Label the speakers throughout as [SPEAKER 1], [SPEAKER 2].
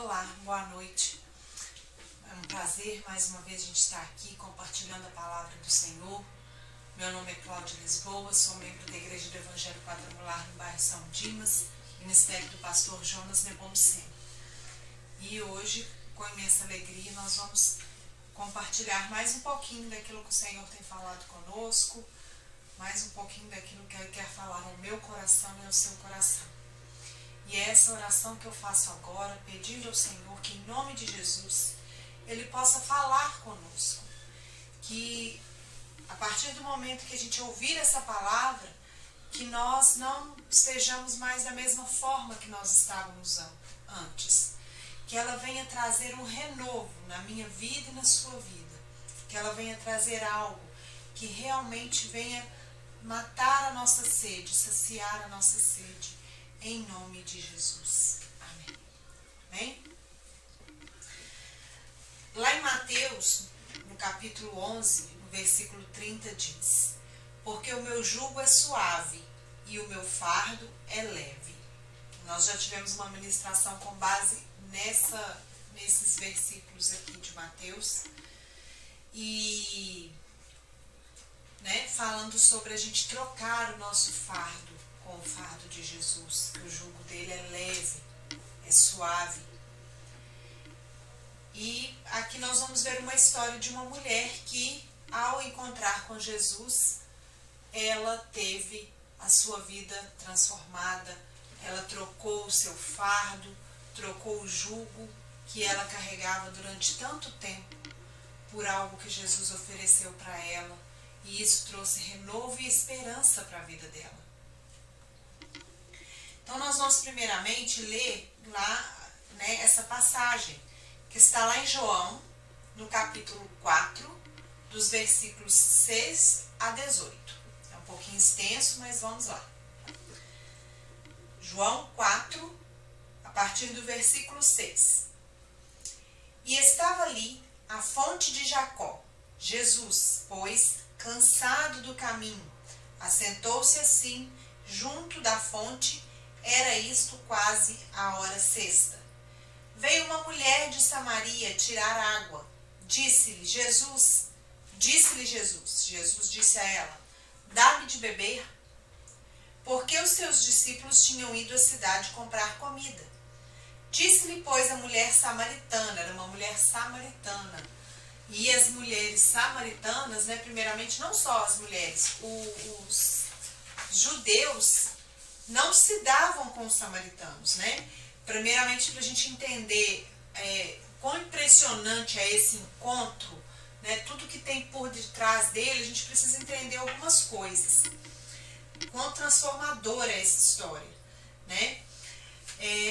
[SPEAKER 1] Olá, boa noite. É um prazer mais uma vez a gente estar aqui compartilhando a palavra do Senhor. Meu nome é Cláudia Lisboa, sou membro da Igreja do Evangelho Quadrangular no bairro São Dimas, Ministério do Pastor Jonas Nepomuceno. E hoje, com imensa alegria, nós vamos compartilhar mais um pouquinho daquilo que o Senhor tem falado conosco, mais um pouquinho daquilo que Ele quer falar ao meu coração e ao seu coração. E é essa oração que eu faço agora, pedindo ao Senhor que, em nome de Jesus, Ele possa falar conosco. Que, a partir do momento que a gente ouvir essa palavra, que nós não estejamos mais da mesma forma que nós estávamos antes. Que ela venha trazer um renovo na minha vida e na sua vida. Que ela venha trazer algo que realmente venha matar a nossa sede, saciar a nossa sede. Em nome de Jesus. Amém. Amém? Lá em Mateus, no capítulo 11, no versículo 30, diz: porque o meu jugo é suave e o meu fardo é leve. Nós já tivemos uma ministração com base nesses versículos aqui de Mateus. E falando sobre a gente trocar o nosso fardo com o fardo de Jesus, que o jugo dele é leve, é suave. E aqui nós vamos ver uma história de uma mulher que, ao encontrar com Jesus, ela teve a sua vida transformada, ela trocou o seu fardo, trocou o jugo que ela carregava durante tanto tempo por algo que Jesus ofereceu para ela, e isso trouxe renovo e esperança para a vida dela. Então nós vamos primeiramente ler lá essa passagem, que está lá em João, no capítulo 4, dos versículos 6 a 18. É um pouquinho extenso, mas vamos lá. João 4, a partir do versículo 6. E estava ali a fonte de Jacó. Jesus, pois, cansado do caminho, assentou-se assim, junto da fonte. Era isto quase a hora sexta. Veio uma mulher de Samaria tirar água. Disse-lhe Jesus, Jesus disse a ela: dá-me de beber. Porque os seus discípulos tinham ido à cidade comprar comida. Disse-lhe, pois, a mulher samaritana, era uma mulher samaritana. E as mulheres samaritanas, primeiramente, não só as mulheres, os judeus não se davam com os samaritanos, Primeiramente, para a gente entender quão impressionante é esse encontro, tudo que tem por detrás dele, a gente precisa entender algumas coisas. Quão transformadora é essa história,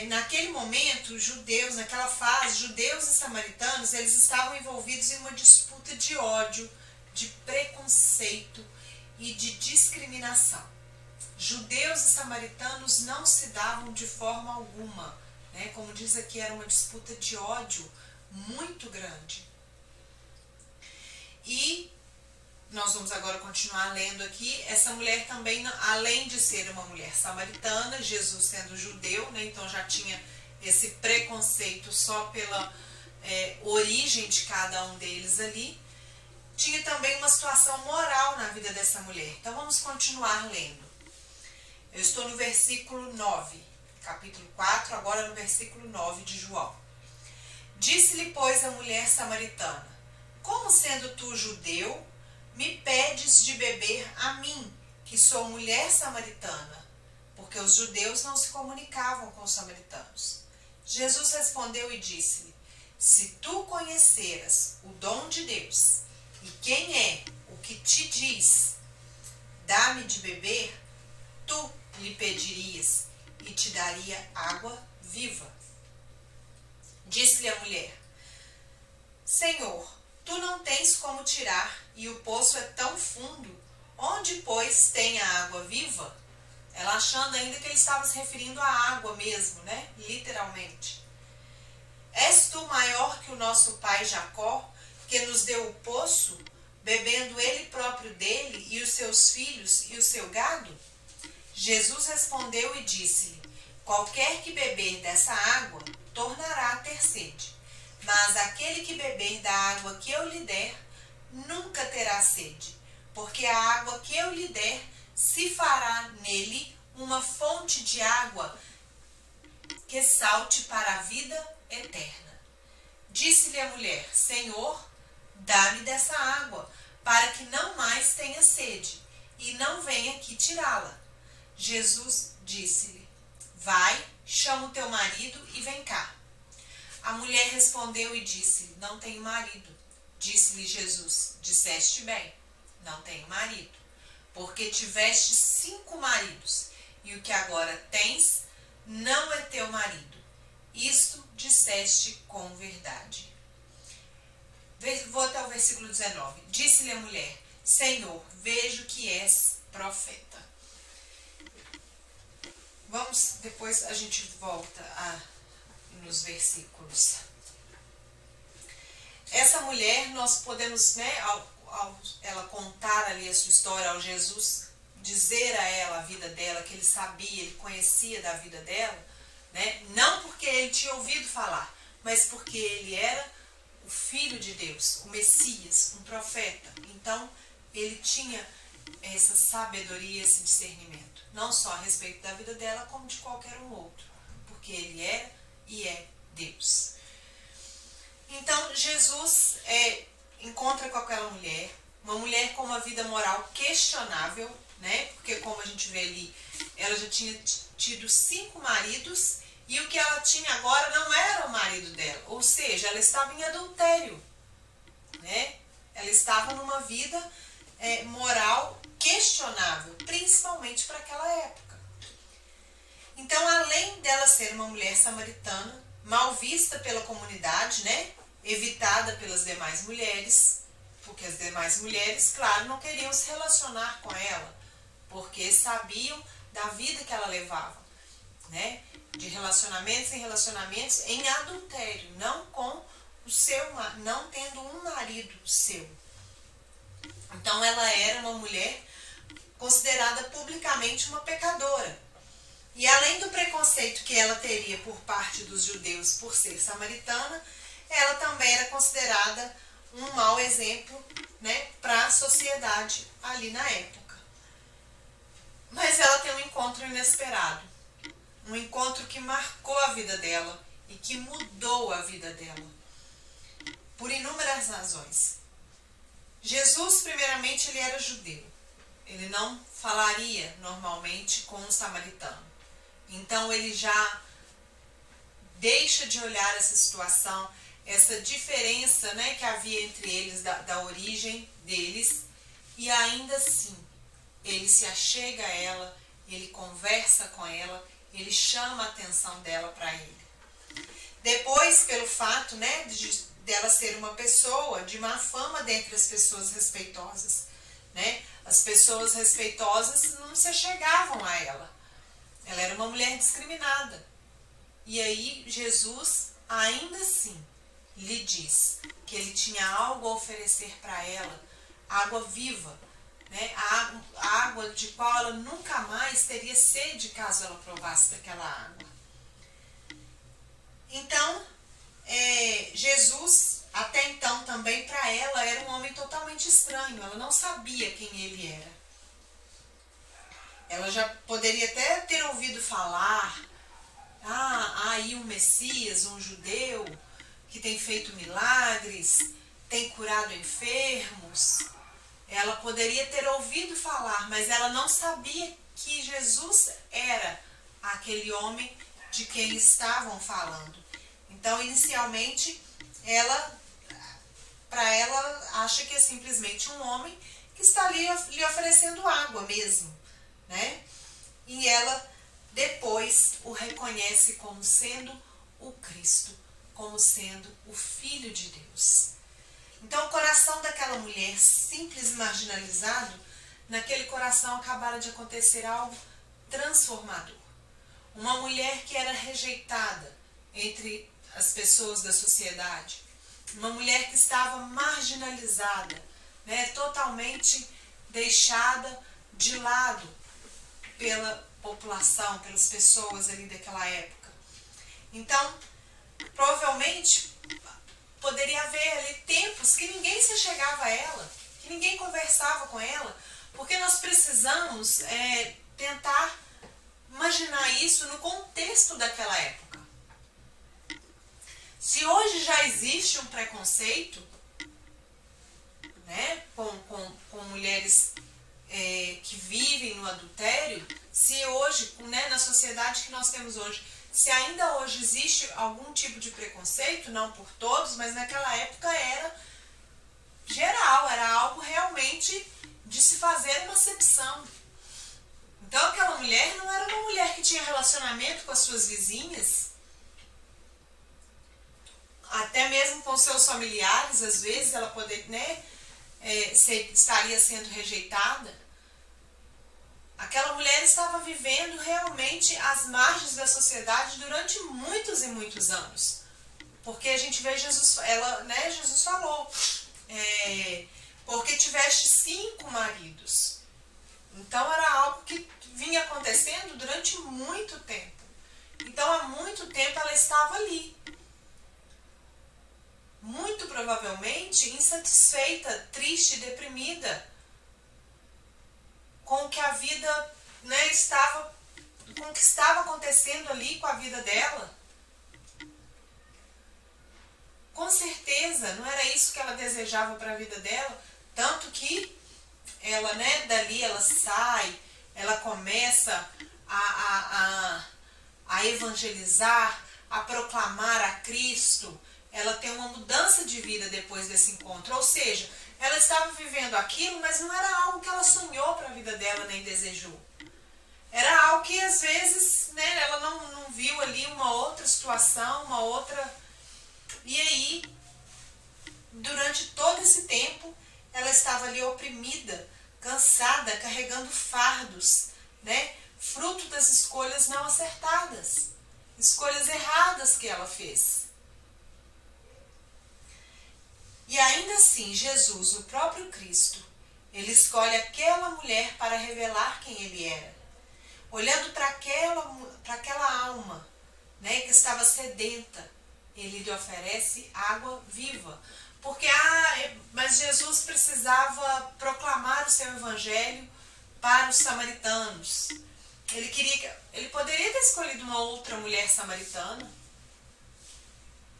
[SPEAKER 1] naquele momento, judeus, naquela fase, judeus e samaritanos, eles estavam envolvidos em uma disputa de ódio, de preconceito e de discriminação. Judeus e samaritanos não se davam de forma alguma, como diz aqui, era uma disputa de ódio muito grande. E nós vamos agora continuar lendo aqui. Essa mulher também, além de ser uma mulher samaritana, Jesus sendo judeu, então já tinha esse preconceito só pela origem de cada um deles ali, tinha também uma situação moral na vida dessa mulher. Então vamos continuar lendo. Eu estou no versículo 9, capítulo 4, agora no versículo 9 de João. Disse-lhe, pois, a mulher samaritana: como sendo tu judeu, me pedes de beber a mim, que sou mulher samaritana? Porque os judeus não se comunicavam com os samaritanos. Jesus respondeu e disse-lhe: se tu conheceras o dom de Deus, e quem é o que te diz, dá-me de beber, tu lhe pedirias e te daria água viva. Disse-lhe a mulher: Senhor, tu não tens como tirar, e o poço é tão fundo. Onde, pois, tem a água viva? Ela achando ainda que ele estava se referindo à água mesmo, literalmente. És tu maior que o nosso pai Jacó, que nos deu o poço, bebendo ele próprio dele, e os seus filhos e o seu gado? Jesus respondeu e disse-lhe: qualquer que beber dessa água tornará a ter sede. Mas aquele que beber da água que eu lhe der, nunca terá sede, porque a água que eu lhe der se fará nele uma fonte de água que salte para a vida eterna. Disse-lhe a mulher: Senhor, dá-me dessa água, para que não mais tenha sede, e não venha aqui tirá-la. Jesus disse-lhe: Vai, chama o teu marido e vem cá. A mulher respondeu e disse: Não tenho marido. Disse-lhe Jesus: Disseste bem, não tenho marido, porque tiveste 5 maridos, e o que agora tens não é teu marido. Isto disseste com verdade. Vou até o versículo 19. Disse-lhe a mulher: Senhor, vejo que és profeta. Vamos, depois a gente volta nos versículos. Essa mulher, nós podemos, ao ela contar ali a sua história, ao Jesus dizer a ela a vida dela, que ele sabia, ele conhecia da vida dela, não porque ele tinha ouvido falar, mas porque ele era o Filho de Deus, o Messias, um profeta. Então, ele tinha essa sabedoria, esse discernimento, não só a respeito da vida dela, como de qualquer um outro, porque ele era e é Deus. Então, Jesus encontra com aquela mulher, uma mulher com uma vida moral questionável, porque como a gente vê ali, ela já tinha tido 5 maridos, e o que ela tinha agora não era o marido dela, ou seja, ela estava em adultério, ela estava numa vida moral questionável, principalmente para aquela época. Então, além dela ser uma mulher samaritana, mal vista pela comunidade, evitada pelas demais mulheres, porque as demais mulheres, claro, não queriam se relacionar com ela, porque sabiam da vida que ela levava, de relacionamentos em relacionamentos em adultério, não com o seu, não tendo um marido seu. Então ela era uma mulher considerada publicamente uma pecadora. E além do preconceito que ela teria por parte dos judeus por ser samaritana, ela também era considerada um mau exemplo, para a sociedade ali na época. Mas ela tem um encontro inesperado, um encontro que marcou a vida dela e que mudou a vida dela, por inúmeras razões. Jesus, primeiramente, ele era judeu. Ele não falaria normalmente com um samaritano. Então ele já deixa de olhar essa situação, essa diferença, que havia entre eles, da origem deles, e ainda assim ele se achega a ela, ele conversa com ela, ele chama a atenção dela para ele. Depois, pelo fato dela ser uma pessoa de má fama dentre as pessoas respeitosas, as pessoas respeitosas não se achegavam a ela. Ela era uma mulher discriminada. E aí Jesus, ainda assim, lhe diz que ele tinha algo a oferecer para ela, água viva, a água de qual ela nunca mais teria sede caso ela provasse daquela água. Então, Jesus, até então também para ela, era um homem totalmente estranho. Ela não sabia quem ele era. Ela já poderia até ter ouvido falar, aí um Messias, um judeu, que tem feito milagres, tem curado enfermos. Ela poderia ter ouvido falar, mas ela não sabia que Jesus era aquele homem de quem estavam falando. Então, inicialmente, para ela, acha que é simplesmente um homem que está ali lhe oferecendo água mesmo, E ela depois o reconhece como sendo o Cristo, como sendo o Filho de Deus. Então, o coração daquela mulher simples e marginalizado, naquele coração acabara de acontecer algo transformador. Uma mulher que era rejeitada entre as pessoas da sociedade, uma mulher que estava marginalizada, totalmente deixada de lado pela população, pelas pessoas ali daquela época. Então, Provavelmente poderia haver ali tempos que ninguém se chegava a ela, que ninguém conversava com ela, porque nós precisamos tentar imaginar isso no contexto daquela época. Se hoje já existe um preconceito, né, com mulheres que vivem no adultério, se hoje, né, na sociedade que nós temos hoje, se ainda hoje existe algum tipo de preconceito, não por todos, mas naquela época era geral, era algo realmente de se fazer uma acepção. Então aquela mulher não era uma mulher que tinha relacionamento com as suas vizinhas, até mesmo com seus familiares, às vezes ela estaria sendo rejeitada. Aquela mulher estava vivendo realmente às margens da sociedade durante muitos e muitos anos. Porque a gente vê Jesus falou, porque tiveste 5 maridos. Então era algo que vinha acontecendo durante muito tempo. Então há muito tempo ela estava ali. Muito provavelmente insatisfeita, triste, deprimida com o que a vida, né, com o que estava acontecendo ali com a vida dela. Com certeza não era isso que ela desejava para a vida dela, tanto que ela, né, dali ela sai, ela começa a evangelizar, a proclamar a Cristo. Ela tem uma mudança de vida depois desse encontro, ou seja, ela estava vivendo aquilo, mas não era algo que ela sonhou para a vida dela, nem desejou. Era algo que às vezes, né, ela não viu ali uma outra situação, uma outra... E aí, durante todo esse tempo, ela estava ali oprimida, cansada, carregando fardos, né, fruto das escolhas não acertadas, escolhas erradas que ela fez. E ainda assim, Jesus, o próprio Cristo, ele escolhe aquela mulher para revelar quem ele era. Olhando para aquela alma, né, que estava sedenta, ele lhe oferece água viva. Porque mas Jesus precisava proclamar o seu evangelho para os samaritanos. Ele poderia ter escolhido uma outra mulher samaritana.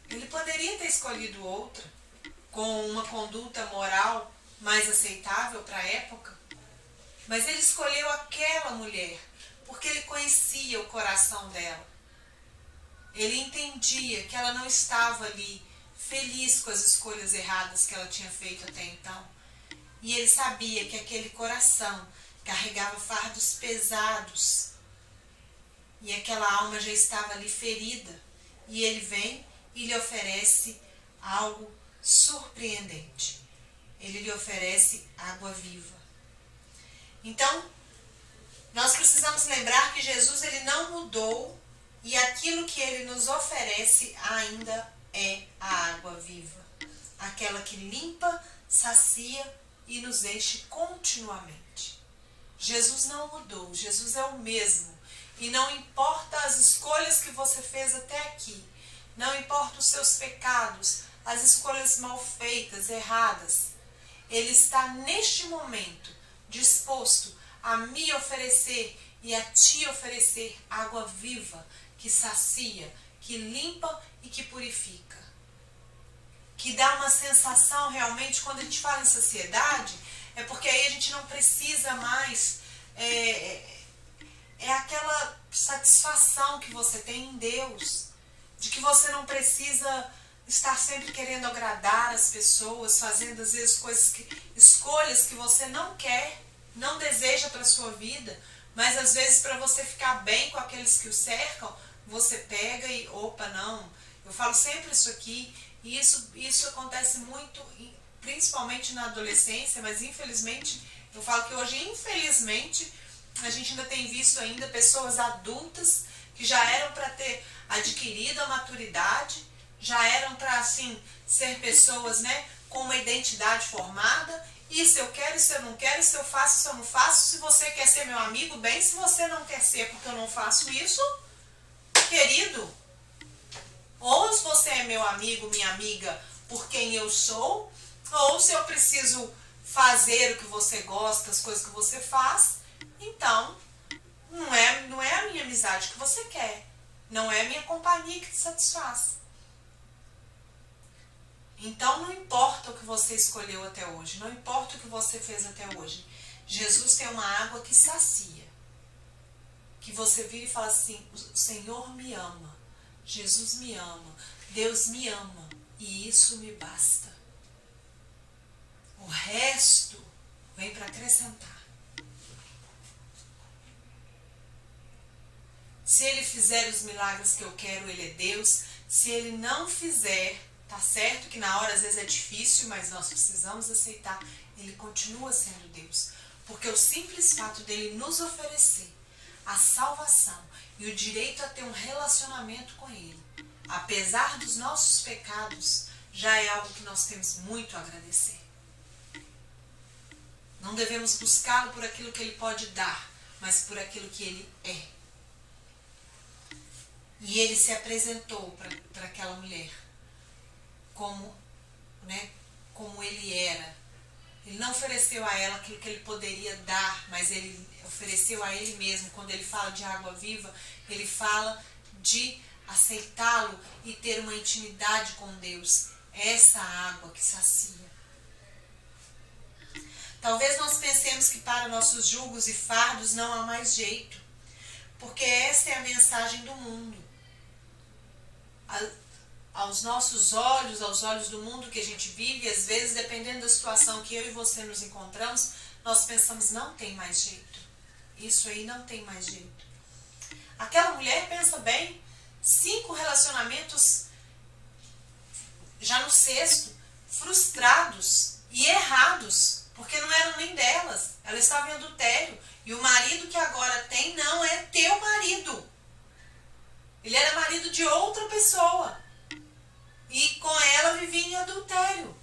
[SPEAKER 1] Ele poderia ter escolhido outra, com uma conduta moral mais aceitável para a época. Mas ele escolheu aquela mulher, porque ele conhecia o coração dela. Ele entendia que ela não estava ali feliz com as escolhas erradas que ela tinha feito até então. E ele sabia que aquele coração carregava fardos pesados. E aquela alma já estava ali ferida. E ele vem e lhe oferece algo surpreendente. Ele lhe oferece água viva. Então, nós precisamos lembrar que Jesus ele não mudou e aquilo que ele nos oferece ainda é a água viva. Aquela que limpa, sacia e nos enche continuamente. Jesus não mudou, Jesus é o mesmo. E não importa as escolhas que você fez até aqui, não importa os seus pecados, as escolhas mal feitas, erradas, ele está neste momento disposto a me oferecer e a te oferecer água viva, que sacia, que limpa e que purifica. Que dá uma sensação realmente, quando a gente fala em saciedade, é porque aí a gente não precisa mais, é aquela satisfação que você tem em Deus, de que você não precisa estar sempre querendo agradar as pessoas, fazendo às vezes escolhas que você não quer, não deseja para a sua vida, mas às vezes para você ficar bem com aqueles que o cercam, você pega e, opa, não, eu falo sempre isso aqui, e isso acontece muito, principalmente na adolescência, mas infelizmente, eu falo que hoje, infelizmente, a gente ainda tem visto ainda pessoas adultas que já eram para ter adquirido a maturidade, já eram para, assim, ser pessoas, né, com uma identidade formada. Isso eu quero, isso eu não quero, isso eu faço, isso eu não faço. Se você quer ser meu amigo, bem. Se você não quer ser porque eu não faço isso, querido, Ou se você é meu amigo, minha amiga, por quem eu sou, ou se eu preciso fazer o que você gosta, as coisas que você faz, então não é a minha amizade que você quer, não é a minha companhia que te satisfaz. Então não importa o que você escolheu até hoje, não importa o que você fez até hoje, Jesus tem uma água que sacia, que você vira e fala assim, o Senhor me ama, Jesus me ama, Deus me ama, e isso me basta. O resto vem para acrescentar. Se Ele fizer os milagres que eu quero, Ele é Deus. Se Ele não fizer, tá certo que na hora às vezes é difícil, mas nós precisamos aceitar. Ele continua sendo Deus. Porque o simples fato dele nos oferecer a salvação e o direito a ter um relacionamento com Ele, apesar dos nossos pecados, já é algo que nós temos muito a agradecer. Não devemos buscá-lo por aquilo que Ele pode dar, mas por aquilo que Ele é. E Ele se apresentou para aquela mulher como Ele era. Ele não ofereceu a ela aquilo que Ele poderia dar, mas Ele ofereceu a Ele mesmo. Quando Ele fala de água viva, Ele fala de aceitá-lo e ter uma intimidade com Deus. Essa água que sacia. Talvez nós pensemos que para nossos julgos e fardos não há mais jeito, porque essa é a mensagem do mundo. Aos nossos olhos, aos olhos do mundo que a gente vive, às vezes, dependendo da situação que eu e você nos encontramos, nós pensamos, não tem mais jeito. Isso aí não tem mais jeito. Aquela mulher, pensa bem, 5 relacionamentos, já no 6º, frustrados e errados, porque não eram nem delas. Ela estava em adultério. E o marido que agora tem não é teu marido. Ele era marido de outra pessoa. E com ela vivia em adultério.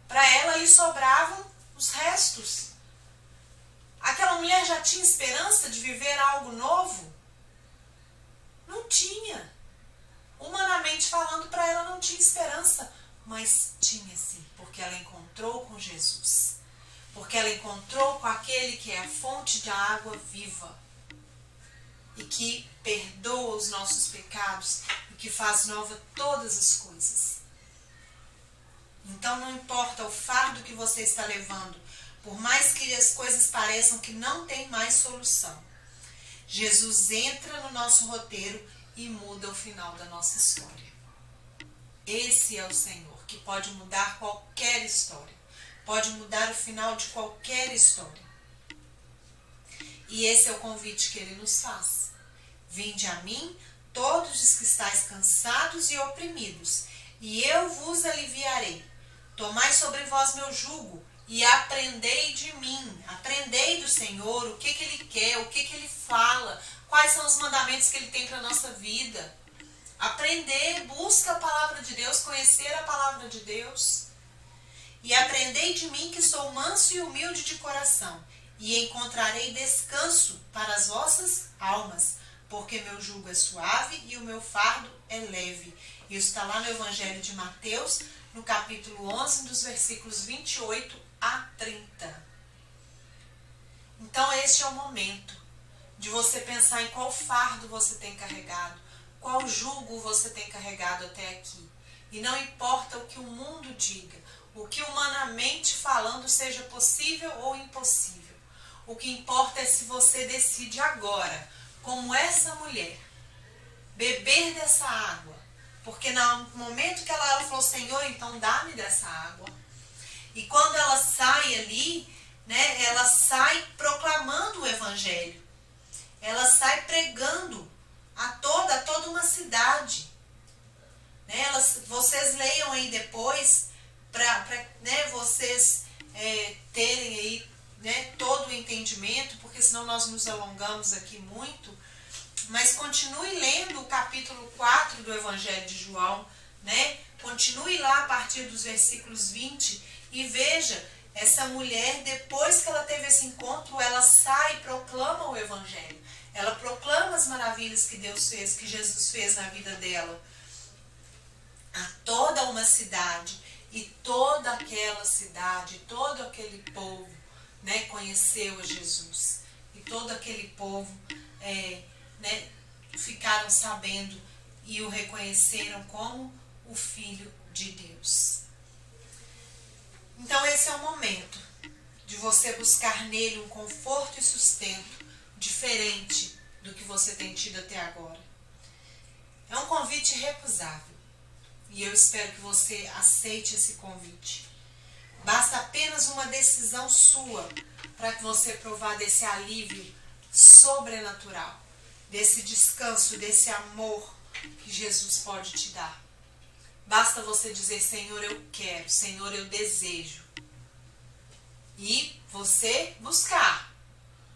[SPEAKER 1] Para ela ali sobravam os restos. Aquela mulher já tinha esperança de viver algo novo? Não tinha. Humanamente falando, para ela não tinha esperança. Mas tinha sim, porque ela encontrou com Jesus. Porque ela encontrou com aquele que é a fonte da água viva. E que perdoa os nossos pecados e que faz nova todas as coisas. Então não importa o fardo que você está levando, por mais que as coisas pareçam que não tem mais solução, Jesus entra no nosso roteiro e muda o final da nossa história. Esse é o Senhor que pode mudar qualquer história, pode mudar o final de qualquer história. E esse é o convite que Ele nos faz. Vinde a mim, todos os que estáis cansados e oprimidos, e eu vos aliviarei. Tomai sobre vós meu jugo e aprendei de mim. Aprendei do Senhor o que Ele quer, o que Ele fala, quais são os mandamentos que Ele tem para a nossa vida. Aprender, busca a palavra de Deus, conhecer a palavra de Deus. E aprendei de mim que sou manso e humilde de coração, e encontrarei descanso para as vossas almas, porque meu jugo é suave e o meu fardo é leve. Isso está lá no Evangelho de Mateus, no capítulo 11, dos versículos 28 a 30. Então este é o momento de você pensar em qual fardo você tem carregado, qual jugo você tem carregado até aqui. E não importa o que o mundo diga, o que humanamente falando seja possível ou impossível. O que importa é se você decide agora, como essa mulher, beber dessa água. Porque no momento que ela falou, Senhor, então dá-me dessa água. E quando ela sai ali, né, ela sai proclamando o Evangelho. Ela sai pregando a toda uma cidade. Né, vocês leiam aí depois, para né, vocês terem aí, né, todo o entendimento, porque senão nós nos alongamos aqui muito. Mas continue lendo o capítulo 4 do Evangelho de João, né? Continue lá a partir dos versículos 20 e veja, essa mulher, depois que ela teve esse encontro, ela sai e proclama o Evangelho. ela proclama as maravilhas que Deus fez, que Jesus fez na vida dela, a toda uma cidade, e toda aquela cidade, todo aquele povo, né, conheceu a Jesus, e todo aquele povo né, ficaram sabendo e o reconheceram como o Filho de Deus. Então esse é o momento de você buscar nele um conforto e sustento diferente do que você tem tido até agora. É um convite irrecusável e eu espero que você aceite esse convite. Basta apenas uma decisão sua para que você provar desse alívio sobrenatural, desse descanso, desse amor que Jesus pode te dar. Basta você dizer: Senhor, eu quero, Senhor, eu desejo. E você buscar.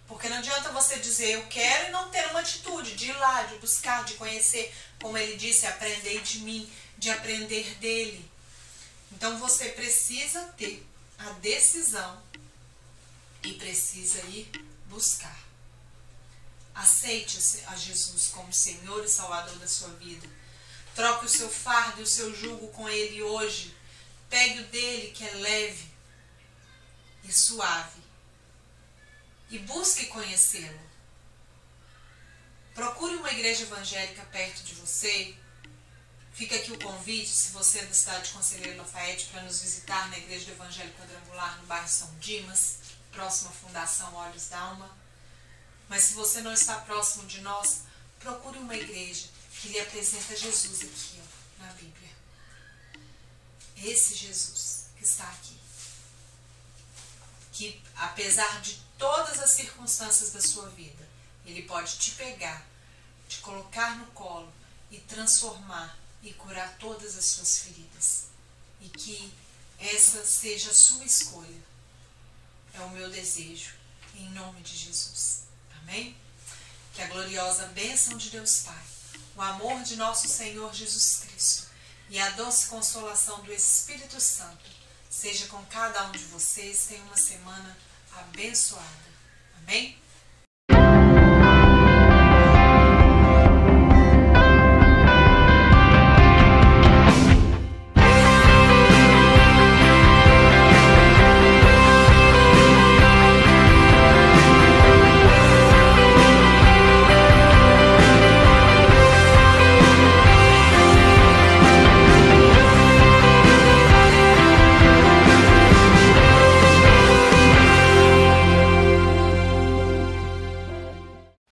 [SPEAKER 1] Porque não adianta você dizer eu quero e não ter uma atitude de ir lá, de buscar, de conhecer. Como ele disse, aprendei de mim, de aprender dele. Então você precisa ter a decisão e precisa ir buscar. Aceite a Jesus como Senhor e Salvador da sua vida. Troque o seu fardo e o seu jugo com ele hoje. Pegue o dele, que é leve e suave. E busque conhecê-lo. Procure uma igreja evangélica perto de você. Fica aqui o convite, se você é da cidade de Conselheiro Lafayette, para nos visitar na Igreja do Evangelho Quadrangular, no bairro São Dimas, próximo à Fundação Olhos d'Alma. Mas se você não está próximo de nós, procure uma igreja que lhe apresenta Jesus aqui, ó, na Bíblia. Esse Jesus que está aqui. Que, apesar de todas as circunstâncias da sua vida, ele pode te pegar, te colocar no colo e transformar e curar todas as suas feridas. E que essa seja a sua escolha. É o meu desejo, em nome de Jesus. Amém? Que a gloriosa bênção de Deus Pai, o amor de nosso Senhor Jesus Cristo e a doce consolação do Espírito Santo seja com cada um de vocês. Tenha uma semana abençoada. Amém?